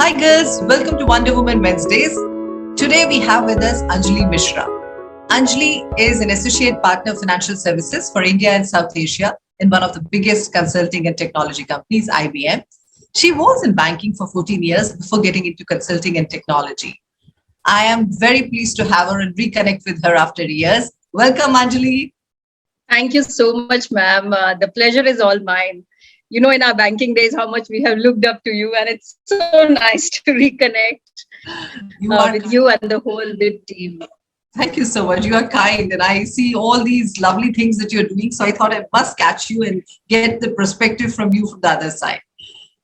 Hi girls, welcome to WonderWoman Wednesdays. Today we have with us Anjali Mishra. Anjali is an associate partner of financial services for India and South Asia in one of the biggest consulting and technology companies, IBM. She was in banking for 14 years before getting into consulting and technology. I am very pleased to have her and reconnect with her after years. Welcome, Anjali. Thank you so much, ma'am. The pleasure is all mine. You know, in our banking days, how much we have looked up to you, and it's so nice to reconnect You are with you and the whole WiP team. Thank you so much. You are kind, and I see all these lovely things that you're doing. So I thought I must catch you and get the perspective from you from the other side.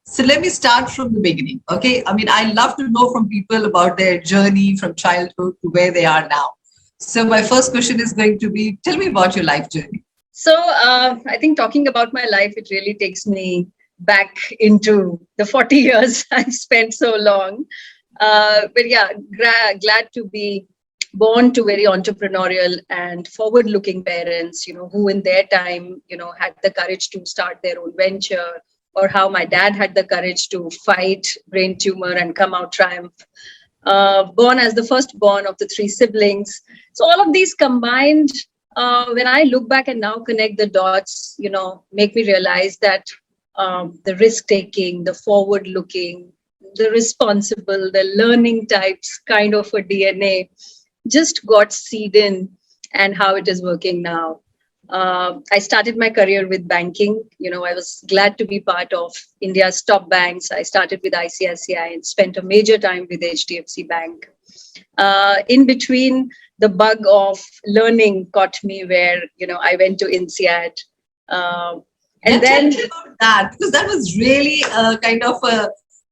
So let me start from the beginning. Okay. I mean, I love to know from people about their journey from childhood to where they are now. So my first question is going to be, tell me about your life journey. So I think talking about my life, it really takes me back into the 40 years I spent so long. But yeah, glad to be born to very entrepreneurial and forward-looking parents, who in their time, had the courage to start their own venture, or how my dad had the courage to fight brain tumor and come out triumph. Born as the firstborn of the three siblings. So all of these combined, when I look back and now connect the dots, make me realize that the risk-taking, the forward-looking, the responsible, the learning types kind of a DNA just got seeded in, and how it is working now. I started my career with banking. I was glad to be part of India's top banks. I started with ICICI and spent a major time with HDFC Bank. In between, the bug of learning caught me where, I went to INSEAD. And then tell me about that, because that was really kind of a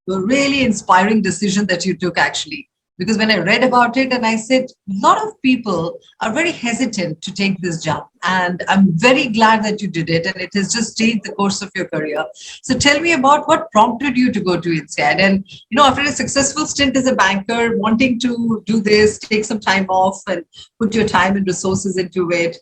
really inspiring decision that you took, actually. Because when I read about it, and I said, a lot of people are very hesitant to take this jump. And I'm very glad that you did it. And it has just changed the course of your career. So tell me about what prompted you to go to INSEAD. And, after a successful stint as a banker, wanting to do this, take some time off and put your time and resources into it.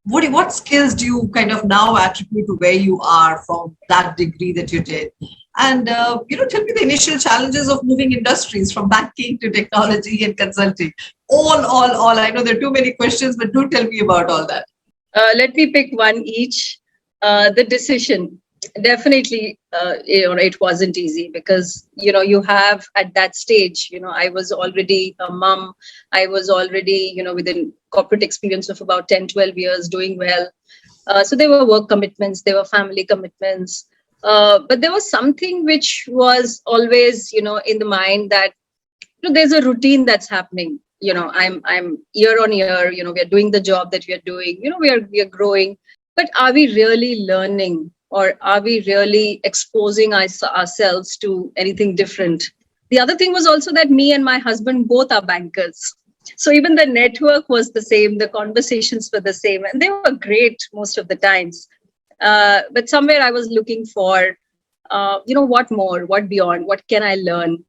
What skills do you kind of now attribute to where you are from that degree that you did? And, tell me the initial challenges of moving industries from banking to technology and consulting. All. I know there are too many questions, but do tell me about all that. Let me pick one each. The decision. Definitely, it wasn't easy because, you have at that stage, I was already a mom. I was already, within corporate experience of about 10, 12 years doing well. So there were work commitments, there were family commitments. But there was something which was always, in the mind that, there's a routine that's happening. I'm year on year, we are doing the job that we are doing, we are growing, but are we really learning, or are we really exposing ourselves to anything different? The other thing was also that me and my husband both are bankers. So even the network was the same, the conversations were the same, and they were great most of the times. But somewhere I was looking for, what more, what beyond, what can I learn?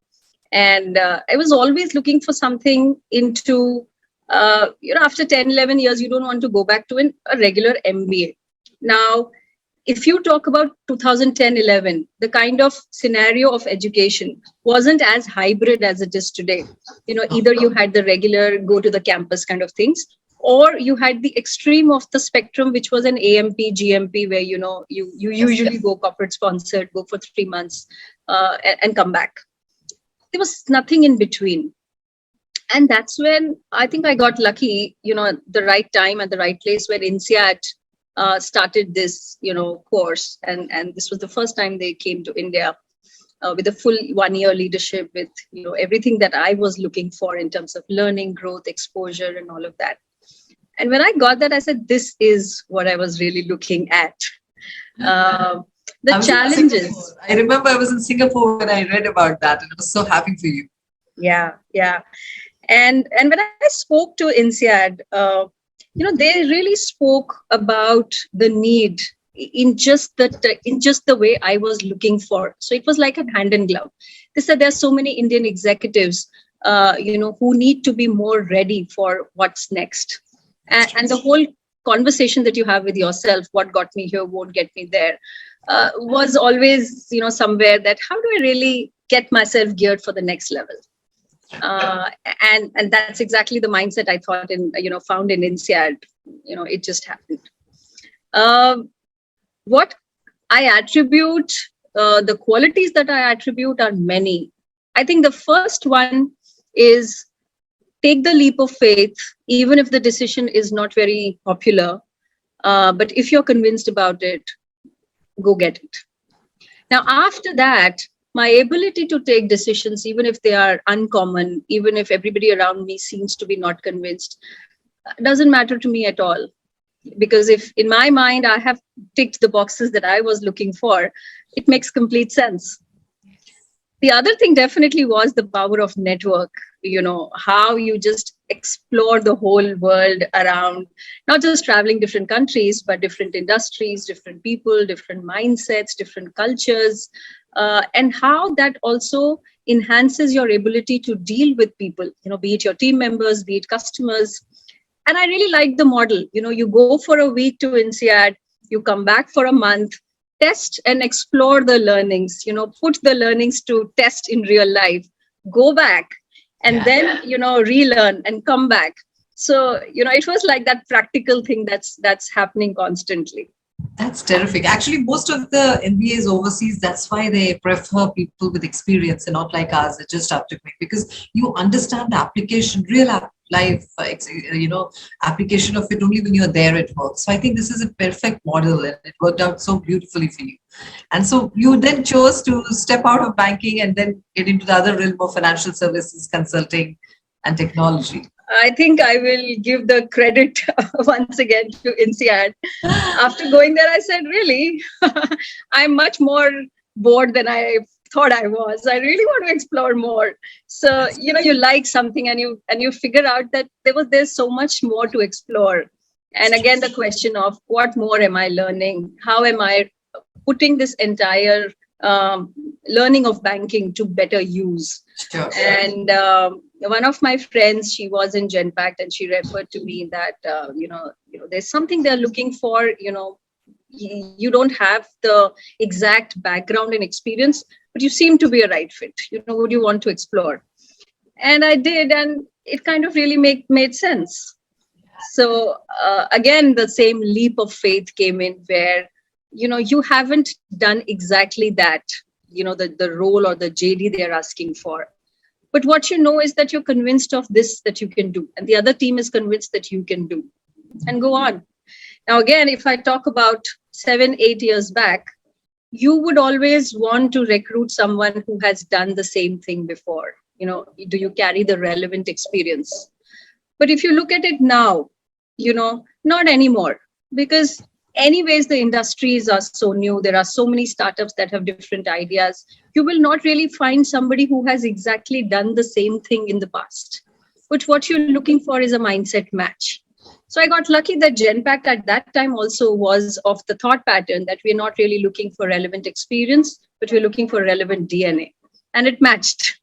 And I was always looking for something into, after 10, 11 years, you don't want to go back to a regular MBA. Now, if you talk about 2010, 11, the kind of scenario of education wasn't as hybrid as it is today. Either you had the regular go to the campus kind of things, or you had the extreme of the spectrum, which was an AMP, GMP, where, you usually go corporate sponsored, go for 3 months and come back. There was nothing in between. And that's when I think I got lucky, the right time and the right place, where INSEAD started this, course. And this was the first time they came to India with a full 1 year leadership with, everything that I was looking for in terms of learning, growth, exposure, and all of that. And when I got that, I said, this is what I was really looking at. The challenges. I remember I was in Singapore when I read about that, and I was so happy for you. Yeah. And when I spoke to INSEAD, they really spoke about the need in just the way I was looking for. So it was like a hand in glove. They said there's so many Indian executives, who need to be more ready for what's next. And the whole conversation that you have with yourself, what got me here won't get me there, was always, somewhere that how do I really get myself geared for the next level. And that's exactly the mindset I thought found in INSEAD. It just happened. What I attribute, the qualities that I attribute are many. I think the first one is take the leap of faith, even if the decision is not very popular. But if you're convinced about it, go get it. Now, after that, my ability to take decisions, even if they are uncommon, even if everybody around me seems to be not convinced, doesn't matter to me at all. Because if in my mind I have ticked the boxes that I was looking for, it makes complete sense. The other thing definitely was the power of network, how you just explore the whole world around, not just traveling different countries, but different industries, different people, different mindsets, different cultures, and how that also enhances your ability to deal with people, be it your team members, be it customers. And I really like the model. You go for a week to INSEAD, you come back for a month, test and explore the learnings, put the learnings to test in real life, go back and then, relearn and come back. So, it was like that practical thing that's happening constantly. That's terrific. Actually, most of the MBAs overseas, that's why they prefer people with experience and not like us, that just up to me, because you understand the application, life, application of it only when you're there at work. So I think this is a perfect model and it worked out so beautifully for you. And so you then chose to step out of banking and then get into the other realm of financial services, consulting and technology. I think I will give the credit once again to INSEAD. After going there, I said, really, I'm much more bored than I thought I was. I really want to explore more. So, you like something and you figure out that there's so much more to explore. And again, the question of what more am I learning? How am I putting this entire learning of banking to better use? Sure. And one of my friends, she was in Genpact, and she referred to me that there's something they're looking for. You don't have the exact background and experience, but you seem to be a right fit. Would you want to explore? And I did, and it kind of really made sense. So again, the same leap of faith came in where you haven't done exactly that. The role or the JD they're asking for. But what is that you're convinced of this, that you can do. And the other team is convinced that you can do. And go on. Now, again, if I talk about 7-8 years back, you would always want to recruit someone who has done the same thing before. Do you carry the relevant experience? But if you look at it now, not anymore. Because anyways, the industries are so new. There are so many startups that have different ideas. You will not really find somebody who has exactly done the same thing in the past. But what you're looking for is a mindset match. So I got lucky that Genpact at that time also was of the thought pattern that we're not really looking for relevant experience, but we're looking for relevant DNA. And it matched.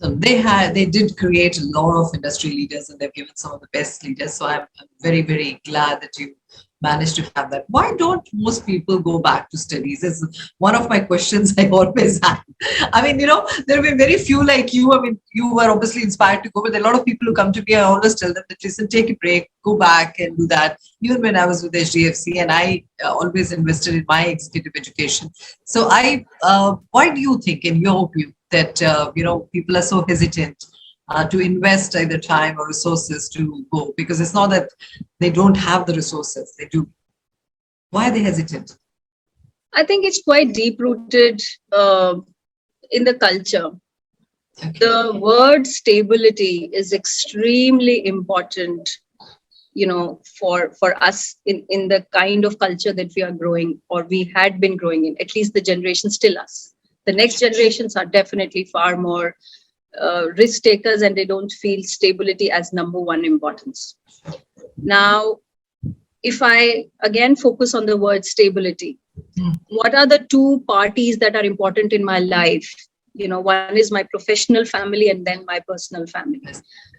So they did create a lot of industry leaders, and they've given some of the best leaders. So I'm very, very glad that you managed to have that. Why don't most people go back to studies? Is one of my questions I always have. I mean, there have been very few like you. I mean, you were obviously inspired to go, but there are a lot of people who come to me. I always tell them that, listen, take a break, go back and do that. Even when I was with HDFC, and I always invested in my executive education. So why do you think, in your view, that people are so hesitant to invest either time or resources to go? Because it's not that they don't have the resources, they do. Why are they hesitant? I think it's quite deep-rooted in the culture. Okay. The word stability is extremely important, for us in the kind of culture that we are growing, or we had been growing in, at least the generation still us. The next generations are definitely far more risk takers, and they don't feel stability as number one importance. Now, if I again focus on the word stability, what are the two parties that are important in my life? One is my professional family and then my personal family.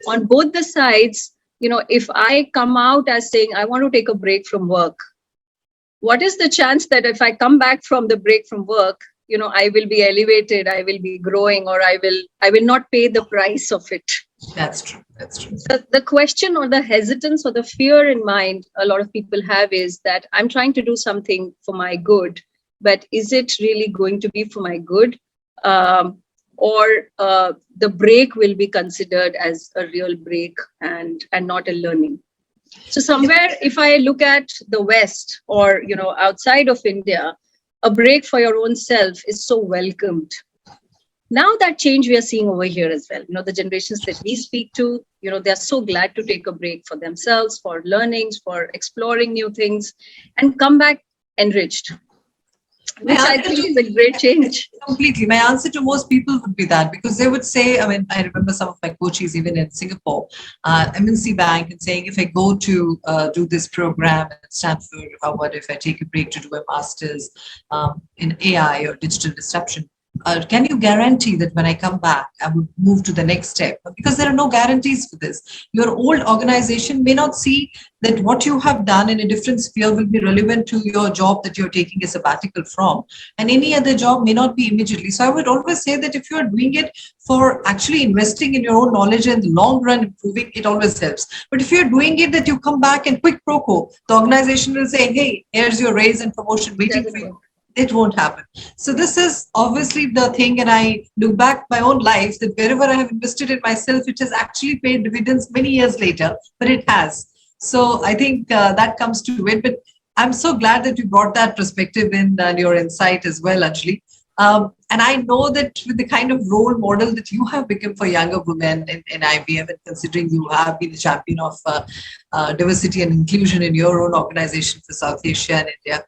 On both the sides, if I come out as saying, I want to take a break from work, what is the chance that if I come back from the break from work, I will be elevated, I will be growing, or I will not pay the price of it. That's true. That's true. The question or the hesitance or the fear in mind a lot of people have is that I'm trying to do something for my good, but is it really going to be for my good? Or the break will be considered as a real break and not a learning. So somewhere, if I look at the West or outside of India, a break for your own self is so welcomed. Now that change we are seeing over here as well. The generations that we speak to, they're so glad to take a break for themselves, for learnings, for exploring new things, and come back enriched, which I think is a great change. Completely. My answer to most people would be that, because they would say, I mean, I remember some of my coaches, even in Singapore, MNC Bank, and saying, if I go to do this program at Stanford, how about if I take a break to do a master's in AI or digital disruption? Can you guarantee that when I come back, I would move to the next step? Because there are no guarantees for this. Your old organization may not see that what you have done in a different sphere will be relevant to your job that you're taking a sabbatical from. And any other job may not be immediately. So I would always say that if you're doing it for actually investing in your own knowledge and the long run improving, it always helps. But if you're doing it that you come back and quick pro quo, the organization will say, hey, here's your raise and promotion waiting for you. It won't happen. So this is obviously the thing, and I look back my own life that wherever I have invested in myself, it has actually paid dividends many years later, but it has. So I think that comes to it. But I'm so glad that you brought that perspective in and your insight as well, Anjali. And I know that with the kind of role model that you have become for younger women in IBM, and considering you have been the champion of diversity and inclusion in your own organization for South Asia and India,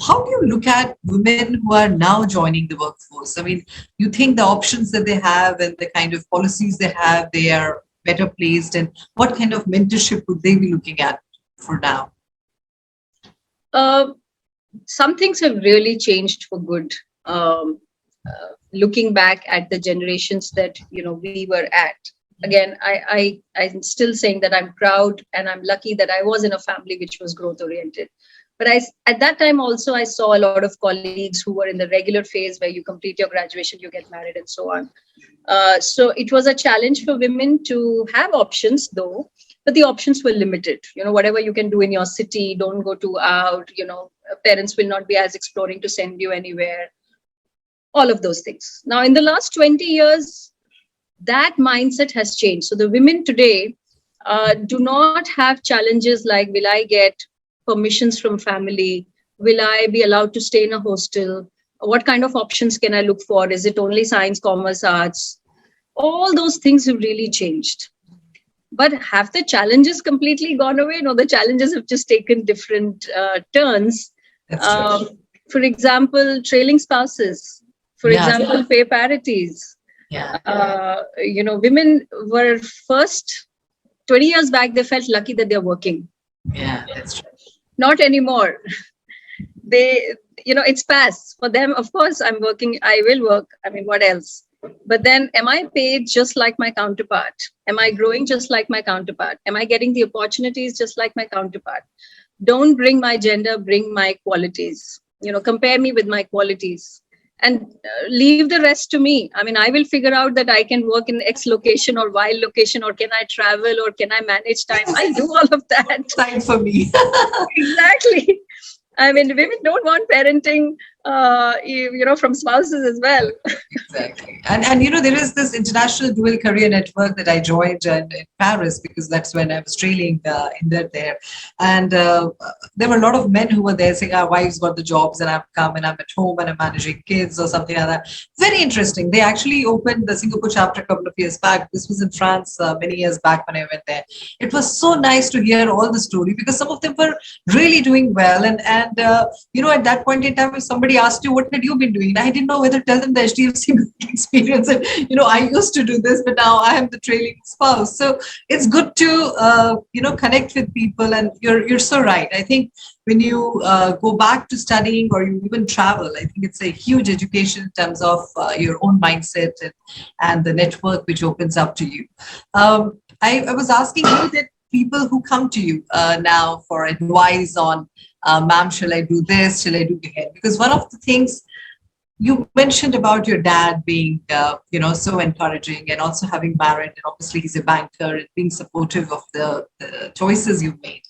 how do you look at women who are now joining the workforce? I mean, you think the options that they have and the kind of policies they have, they are better placed, and what kind of mentorship would they be looking at for now? Some things have really changed for good. Looking back at the generations that we were at, again, I'm still saying that I'm proud and I'm lucky that I was in a family which was growth oriented. But at that time also, I saw a lot of colleagues who were in the regular phase where you complete your graduation, you get married and so on. So it was a challenge for women to have options though, but the options were limited. Whatever you can do in your city, don't go too out, parents will not be as exploring to send you anywhere, all of those things. Now, in the last 20 years, that mindset has changed. So the women today do not have challenges like, will I get permissions from family? Will I be allowed to stay in a hostel? What kind of options can I look for? Is it only science, commerce, arts? All those things have really changed. But have the challenges completely gone away? No, the challenges have just taken different turns. For example, trailing spouses. For example, pay parities. Women were first, 20 years back, they felt lucky that they're working. Yeah, that's true. Not anymore. It's past for them. Of course, I'm working. I will work. I mean, what else? But then, am I paid just like my counterpart? Am I growing just like my counterpart? Am I getting the opportunities just like my counterpart? Don't bring my gender, bring my qualities. Compare me with my qualities and leave the rest to me. I mean, I will figure out that I can work in X location or Y location, or can I travel, or can I manage time? I'll do all of that. Time for me. Exactly. I mean, women don't want parenting, from spouses as well. Exactly. And there is this international dual career network that I joined in Paris, because that's when I was training in there. And there were a lot of men who were there saying, our wives got the jobs and I've come and I'm at home and I'm managing kids or something like that. Very interesting. They actually opened the Singapore chapter a couple of years back. This was in France many years back when I went there. It was so nice to hear all the story, because some of them were really doing well. And at that point in time, if somebody asked you, what had you been doing? I didn't know whether to tell them the HDFC experience. And, I used to do this, but now I am the trailing spouse. So it's good to, connect with people. And you're so right. I think when you go back to studying or you even travel, I think it's a huge education in terms of your own mindset and the network which opens up to you. I was asking you that people who come to you now for advice on, ma'am, shall I do this? Shall I do that? Because one of the things You mentioned about your dad being, so encouraging, and also having married, and obviously he's a banker and being supportive of the choices you've made.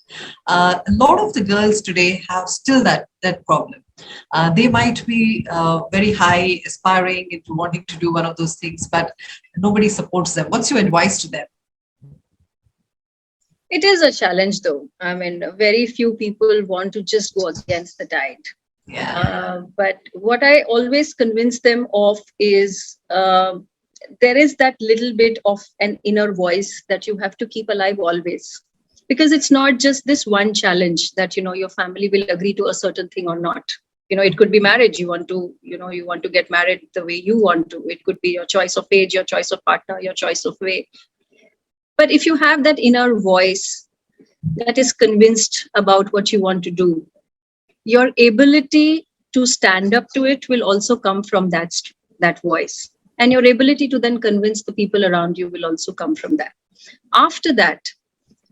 A lot of the girls today have still that problem. They might be very high, aspiring into wanting to do one of those things, but nobody supports them. What's your advice to them? It is a challenge, though. I mean, very few people want to just go against the tide. Yeah. But what I always convince them of is there is that little bit of an inner voice that you have to keep alive always. Because it's not just this one challenge that, your family will agree to a certain thing or not. It could be marriage. You want to get married the way you want to. It could be your choice of age, your choice of partner, your choice of way. But if you have that inner voice that is convinced about what you want to do, your ability to stand up to it will also come from that voice. And your ability to then convince the people around you will also come from that. After that,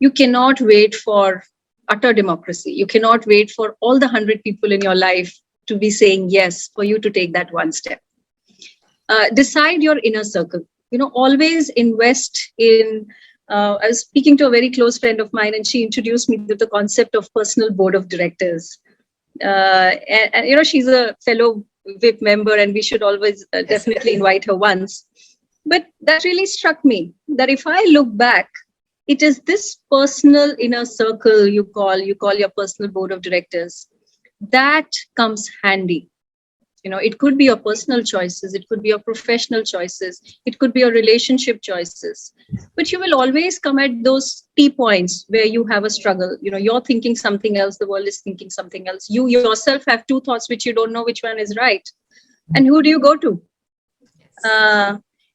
you cannot wait for utter democracy. You cannot wait for all the 100 people in your life to be saying yes for you to take that one step. Decide your inner circle. Always invest in. I was speaking to a very close friend of mine, and she introduced me to the concept of personal board of directors. And she's a fellow WiP member, and we should always definitely invite her once. But that really struck me that if I look back, it is this personal inner circle you call your personal board of directors that comes handy. It could be your personal choices, it could be your professional choices, it could be your relationship choices, but you will always come at those T points where you have a struggle. You're thinking something else, the world is thinking something else, you yourself have two thoughts which you don't know which one is right, and who do you go to?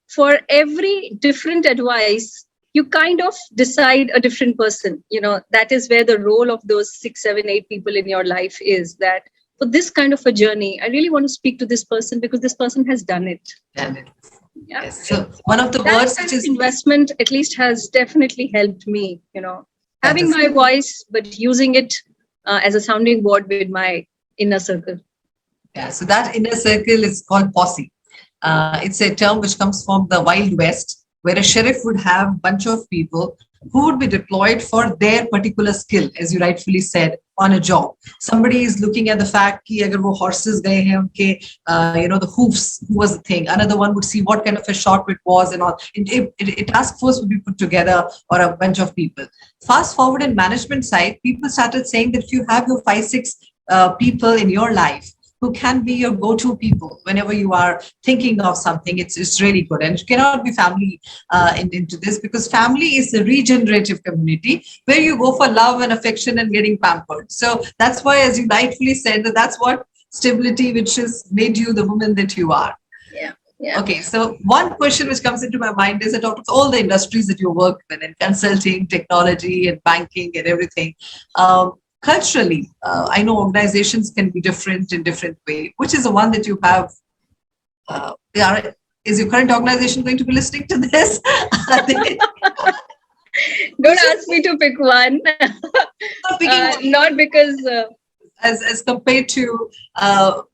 For every different advice, you kind of decide a different person. That is where the role of those 6, 7, 8 people in your life is, that for this kind of a journey, I really want to speak to this person because this person has done it. Done it. Yeah. Yes. So one of the that words kind which of is investment at least has definitely helped me, having my voice, but using it as a sounding board with my inner circle. Yeah. So that inner circle is called posse. It's a term which comes from the Wild West, where a sheriff would have a bunch of people who would be deployed for their particular skill, as you rightfully said, on a job. Somebody is looking at the fact that agar wo horses gaye hain, unke, the hoofs was the thing. Another one would see what kind of a shot it was and all. A task force would be put together, or a bunch of people. Fast forward in management side, people started saying that if you have your 5, 6 people in your life who can be your go-to people whenever you are thinking of something, it's really good. And it cannot be family into this, because family is a regenerative community where you go for love and affection and getting pampered. So that's why, as you rightfully said, that's what stability which has made you the woman that you are. Yeah. Yeah. Okay, so one question which comes into my mind is that out of all the industries that you work in consulting, technology, and banking, and everything, culturally, I know organizations can be different in different way. Which is the one that you have? Is your current organization going to be listening to this? Don't ask me to pick one. Not because. As compared to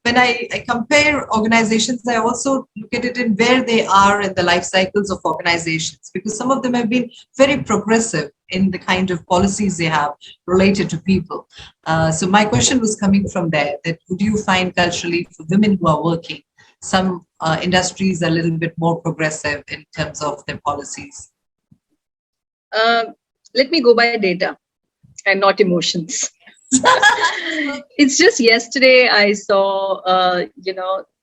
when I compare organizations, I also look at it in where they are in the life cycles of organizations, because some of them have been very progressive in the kind of policies they have related to people. So my question was coming from there, that would you find culturally for women who are working, some industries are a little bit more progressive in terms of their policies? Let me go by data and not emotions. It's just yesterday I saw,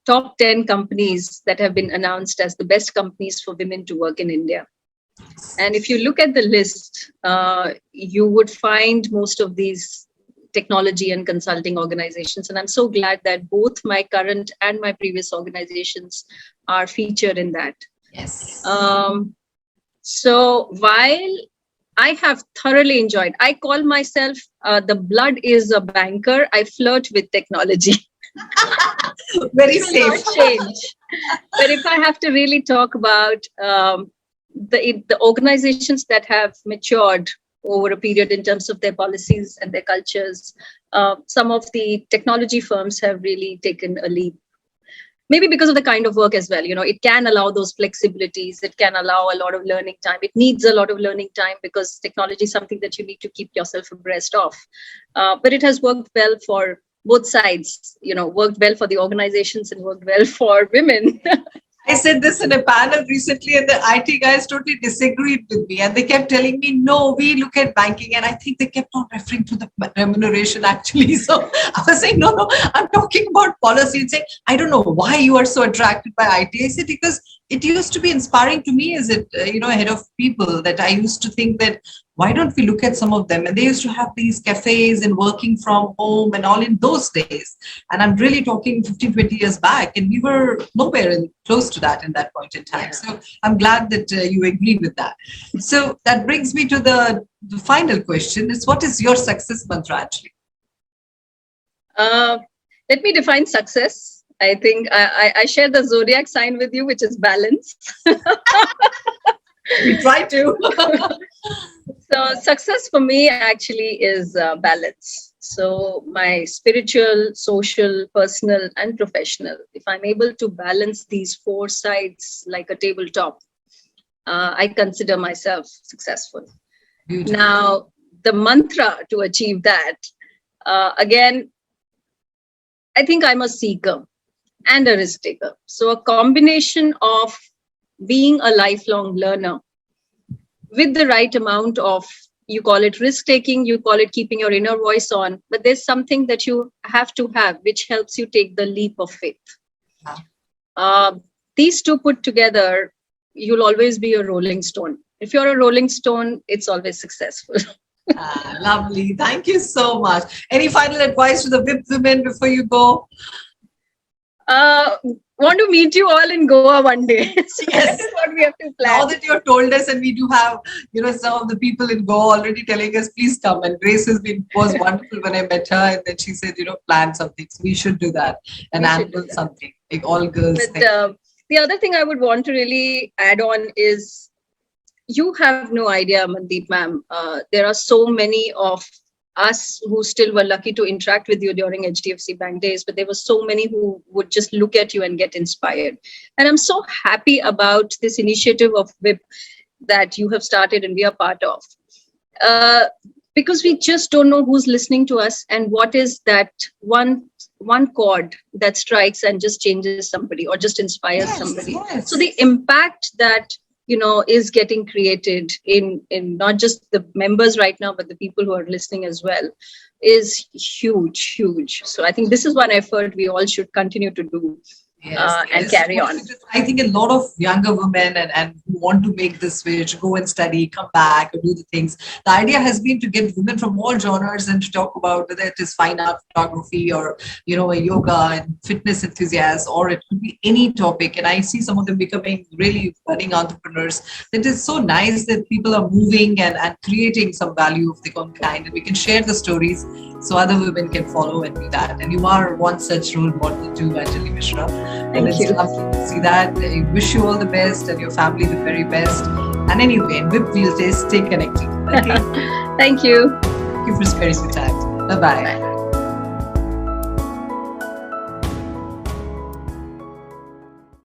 top 10 companies that have been announced as the best companies for women to work in India. And if you look at the list, you would find most of these technology and consulting organizations. And I'm so glad that both my current and my previous organizations are featured in that. Yes. So while I have thoroughly enjoyed, I call myself the blood is a banker. I flirt with technology. Very safe. Change. But if I have to really talk about the organizations that have matured over a period in terms of their policies and their cultures, some of the technology firms have really taken a leap. maybe because of the kind of work as well, it can allow those flexibilities. It can allow a lot of learning time. It needs a lot of learning time because technology is something that you need to keep yourself abreast of. But it has worked well for both sides, worked well for the organizations and worked well for women. I said this in a panel recently, and the IT guys totally disagreed with me. And they kept telling me, no, we look at banking. And I think they kept on referring to the remuneration actually. So I was saying, no, I'm talking about policy. And saying, I don't know why you are so attracted by IT. I said, because it used to be inspiring to me as a head of people, that I used to think that why don't we look at some of them? And they used to have these cafes and working from home and all in those days. And I'm really talking 15, 20 years back. And we were nowhere close to that in that point in time. Yeah. So I'm glad that you agree with that. So that brings me to the final question is, what is your success mantra, actually? Let me define success. I think I share the zodiac sign with you, which is balance. We try to. So success for me actually is balance. So my spiritual, social, personal, and professional, if I'm able to balance these four sides like a tabletop, I consider myself successful. Beautiful. Now, the mantra to achieve that, again, I think I'm a seeker and a risk taker. So a combination of being a lifelong learner with the right amount of, you call it risk taking, you call it keeping your inner voice on, but there's something that you have to have, which helps you take the leap of faith. These two put together, you'll always be a rolling stone. If you're a rolling stone, it's always successful. Lovely. Thank you so much. Any final advice to the WiP women before you go? Want to meet you all in Goa one day. So yes, that is what we have to plan. Now that you've told us, and we do have, some of the people in Goa already telling us, please come. And Grace was wonderful when I met her, and then she said, plan something. So we should do that and annual something, like all girls. But the other thing I would want to really add on is, you have no idea, Mandeep ma'am. There are so many of us who still were lucky to interact with you during HDFC Bank days, but there were so many who would just look at you and get inspired. And I'm so happy about this initiative of WiP that you have started and we are part of. Because we just don't know who's listening to us and what is that one chord that strikes and just changes somebody or just inspires somebody. Yes. So the impact that is getting created in not just the members right now, but the people who are listening as well, is huge. So I think this is one effort we all should continue to do. And carry on. I think a lot of younger women and who want to make the switch, go and study, come back, or do the things. The idea has been to get women from all genres and to talk about whether it is fine art, photography, or a yoga and fitness enthusiasts, or it could be any topic. And I see some of them becoming really budding entrepreneurs. It is so nice that people are moving and creating some value of their own kind, and we can share the stories so other women can follow and do that. And you are one such role model too, Anjali Mishra. And it's lovely to see that. I wish you all the best and your family the very best. And anyway, in WiP Wheel Stay connected. Okay? Thank you. Thank you for sparing the time. Bye-bye. Bye.